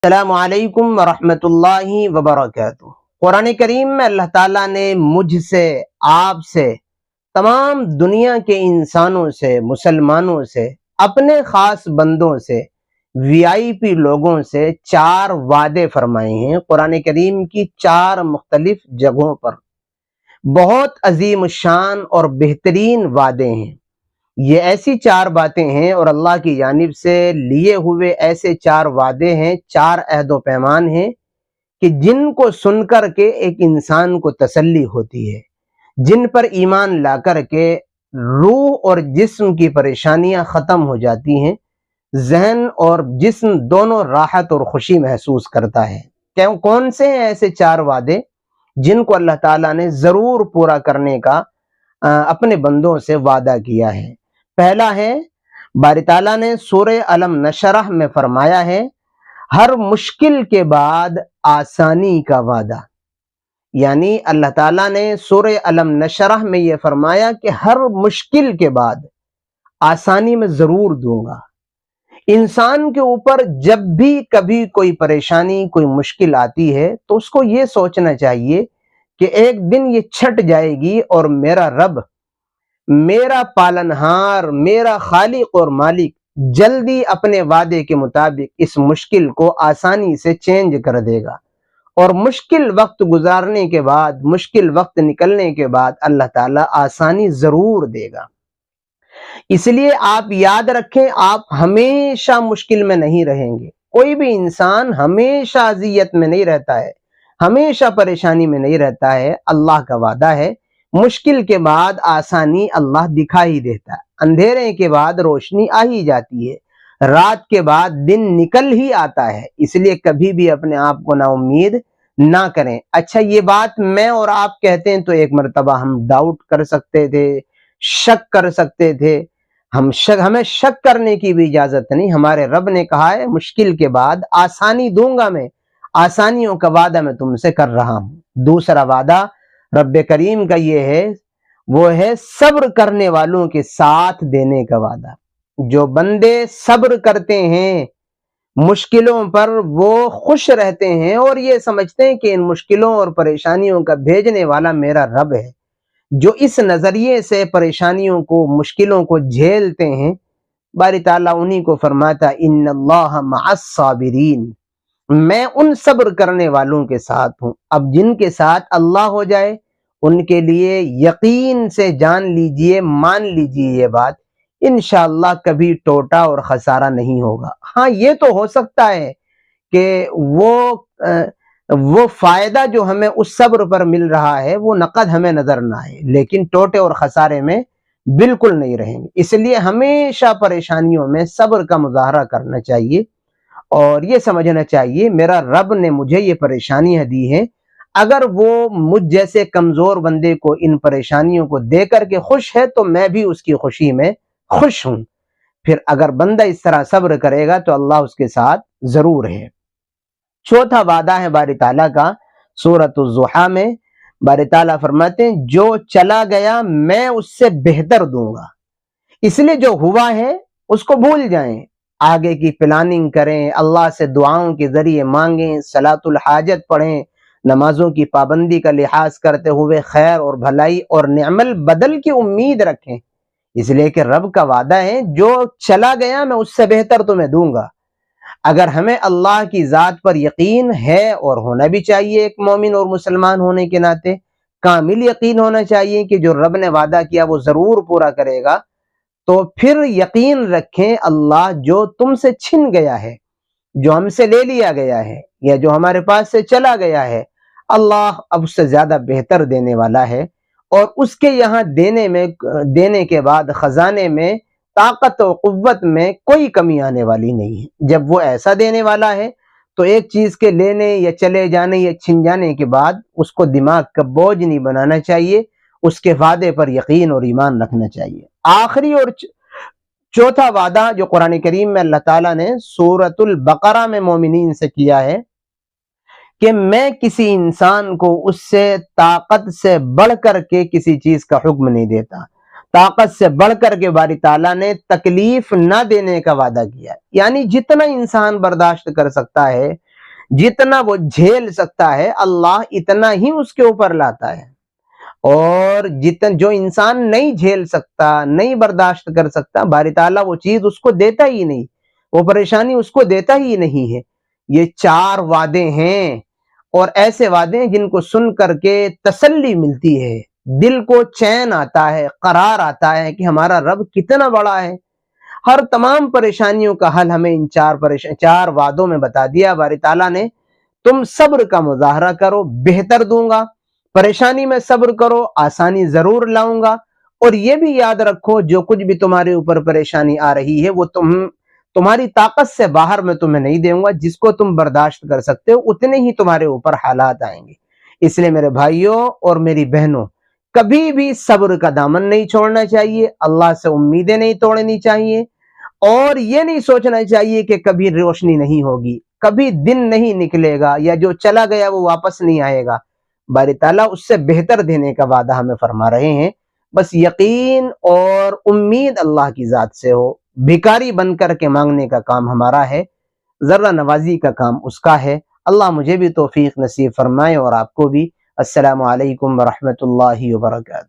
السلام علیکم ورحمۃ اللہ وبرکاتہ۔ قرآن کریم میں اللہ تعالیٰ نے مجھ سے، آپ سے، تمام دنیا کے انسانوں سے، مسلمانوں سے، اپنے خاص بندوں سے، وی آئی پی لوگوں سے 4 وعدے فرمائے ہیں قرآن کریم کی 4 مختلف جگہوں پر۔ بہت عظیم الشان اور بہترین وعدے ہیں۔ یہ ایسی 4 باتیں ہیں اور اللہ کی جانب سے لیے ہوئے ایسے 4 وعدے ہیں، 4 عہد و پیمان ہیں کہ جن کو سن کر کے ایک انسان کو تسلی ہوتی ہے، جن پر ایمان لا کر کے روح اور جسم کی پریشانیاں ختم ہو جاتی ہیں، ذہن اور جسم دونوں راحت اور خوشی محسوس کرتا ہے۔ کون سے ہیں ایسے 4 وعدے جن کو اللہ تعالیٰ نے ضرور پورا کرنے کا اپنے بندوں سے وعدہ کیا ہے؟ پہلا ہے، باری تعالیٰ نے سورہ علم نشرح میں فرمایا ہے، ہر مشکل کے بعد آسانی کا وعدہ۔ یعنی اللہ تعالیٰ نے سورہ علم نشرح میں یہ فرمایا کہ ہر مشکل کے بعد آسانی میں ضرور دوں گا۔ انسان کے اوپر جب بھی کبھی کوئی پریشانی، کوئی مشکل آتی ہے تو اس کو یہ سوچنا چاہیے کہ ایک دن یہ چھٹ جائے گی اور میرا رب، میرا پالنہار، میرا خالق اور مالک جلدی اپنے وعدے کے مطابق اس مشکل کو آسانی سے چینج کر دے گا، اور مشکل وقت گزارنے کے بعد، مشکل وقت نکلنے کے بعد اللہ تعالیٰ آسانی ضرور دے گا۔ اس لیے آپ یاد رکھیں، آپ ہمیشہ مشکل میں نہیں رہیں گے۔ کوئی بھی انسان ہمیشہ اذیت میں نہیں رہتا ہے، ہمیشہ پریشانی میں نہیں رہتا ہے۔ اللہ کا وعدہ ہے، مشکل کے بعد آسانی اللہ دکھا ہی دیتا ہے، اندھیرے کے بعد روشنی آ ہی جاتی ہے، رات کے بعد دن نکل ہی آتا ہے۔ اس لیے کبھی بھی اپنے آپ کو نا امید نہ کریں۔ اچھا، یہ بات میں اور آپ کہتے ہیں تو ایک مرتبہ ہم ڈاؤٹ کر سکتے تھے، شک کر سکتے تھے۔ ہمیں شک کرنے کی بھی اجازت نہیں۔ ہمارے رب نے کہا ہے، مشکل کے بعد آسانی دوں گا میں، آسانیوں کا وعدہ میں تم سے کر رہا ہوں۔ دوسرا وعدہ رب کریم کا یہ ہے، وہ ہے صبر کرنے والوں کے ساتھ دینے کا وعدہ۔ جو بندے صبر کرتے ہیں مشکلوں پر، وہ خوش رہتے ہیں اور یہ سمجھتے ہیں کہ ان مشکلوں اور پریشانیوں کا بھیجنے والا میرا رب ہے۔ جو اس نظریے سے پریشانیوں کو، مشکلوں کو جھیلتے ہیں، باری تعالیٰ انہی کو فرماتا، ان اللہ مع الصابرین، میں ان صبر کرنے والوں کے ساتھ ہوں۔ اب جن کے ساتھ اللہ ہو جائے ان کے لیے یقین سے جان لیجئے، مان لیجئے یہ بات، انشاءاللہ کبھی ٹوٹا اور خسارہ نہیں ہوگا۔ ہاں، یہ تو ہو سکتا ہے کہ وہ فائدہ جو ہمیں اس صبر پر مل رہا ہے وہ نقد ہمیں نظر نہ آئے، لیکن ٹوٹے اور خسارے میں بالکل نہیں رہیں گے۔ اس لیے ہمیشہ پریشانیوں میں صبر کا مظاہرہ کرنا چاہیے اور یہ سمجھنا چاہیے میرا رب نے مجھے یہ پریشانیاں دی ہیں، اگر وہ مجھ جیسے کمزور بندے کو ان پریشانیوں کو دے کر کے خوش ہے تو میں بھی اس کی خوشی میں خوش ہوں۔ پھر اگر بندہ اس طرح صبر کرے گا تو اللہ اس کے ساتھ ضرور ہے۔ چوتھا وعدہ ہے باری تعالیٰ کا، سورۃ الضحیٰ میں باری تعالیٰ فرماتے ہیں، جو چلا گیا میں اس سے بہتر دوں گا۔ اس لیے جو ہوا ہے اس کو بھول جائیں، آگے کی پلاننگ کریں، اللہ سے دعاؤں کے ذریعے مانگیں، صلاۃ الحاجت پڑھیں، نمازوں کی پابندی کا لحاظ کرتے ہوئے خیر اور بھلائی اور نعم البدل کی امید رکھیں، اس لیے کہ رب کا وعدہ ہے جو چلا گیا میں اس سے بہتر تمہیں دوں گا۔ اگر ہمیں اللہ کی ذات پر یقین ہے، اور ہونا بھی چاہیے ایک مومن اور مسلمان ہونے کے ناطے، کامل یقین ہونا چاہیے کہ جو رب نے وعدہ کیا وہ ضرور پورا کرے گا، تو پھر یقین رکھیں اللہ جو تم سے چھن گیا ہے، جو ہم سے لے لیا گیا ہے، یا جو ہمارے پاس سے چلا گیا ہے، اللہ اب اس سے زیادہ بہتر دینے والا ہے، اور اس کے یہاں دینے کے بعد خزانے میں، طاقت و قوت میں کوئی کمی آنے والی نہیں ہے۔ جب وہ ایسا دینے والا ہے تو ایک چیز کے لینے یا چلے جانے یا چھن جانے کے بعد اس کو دماغ کا بوجھ نہیں بنانا چاہیے، اس کے وعدے پر یقین اور ایمان رکھنا چاہیے۔ آخری اور چوتھا وعدہ جو قرآن کریم میں اللہ تعالیٰ نے سورۃ البقرہ میں مومنین سے کیا ہے کہ میں کسی انسان کو اس سے طاقت سے بڑھ کر کے کسی چیز کا حکم نہیں دیتا۔ طاقت سے بڑھ کر کے باری تعالیٰ نے تکلیف نہ دینے کا وعدہ کیا، یعنی جتنا انسان برداشت کر سکتا ہے جتنا وہ جھیل سکتا ہے اللہ اتنا ہی اس کے اوپر لاتا ہے، اور جو انسان نہیں جھیل سکتا، نہیں برداشت کر سکتا، باری تعالیٰ وہ چیز اس کو دیتا ہی نہیں، وہ پریشانی اس کو دیتا ہی نہیں ہے۔ یہ 4 وعدے ہیں، اور ایسے وعدے ہیں جن کو سن کر کے تسلی ملتی ہے، دل کو چین آتا ہے، قرار آتا ہے کہ ہمارا رب کتنا بڑا ہے۔ ہر تمام پریشانیوں کا حل ہمیں ان 4 وعدوں میں بتا دیا باری تعالیٰ نے۔ تم صبر کا مظاہرہ کرو، بہتر دوں گا، پریشانی میں صبر کرو، آسانی ضرور لاؤں گا، اور یہ بھی یاد رکھو جو کچھ بھی تمہارے اوپر پریشانی آ رہی ہے وہ تمہاری طاقت سے باہر میں تمہیں نہیں دوں گا، جس کو تم برداشت کر سکتے ہو اتنے ہی تمہارے اوپر حالات آئیں گے۔ اس لیے میرے بھائیوں اور میری بہنوں، کبھی بھی صبر کا دامن نہیں چھوڑنا چاہیے، اللہ سے امیدیں نہیں توڑنی چاہیے، اور یہ نہیں سوچنا چاہیے کہ کبھی روشنی نہیں ہوگی، کبھی دن نہیں نکلے گا، یا جو چلا گیا وہ واپس نہیں آئے گا۔ باری تعالیٰ اس سے بہتر دینے کا وعدہ ہمیں فرما رہے ہیں۔ بس یقین اور امید اللہ کی ذات سے ہو، بھکاری بن کر کے مانگنے کا کام ہمارا ہے، ذرہ نوازی کا کام اس کا ہے۔ اللہ مجھے بھی توفیق نصیب فرمائے اور آپ کو بھی۔ السلام علیکم ورحمۃ اللہ وبرکاتہ۔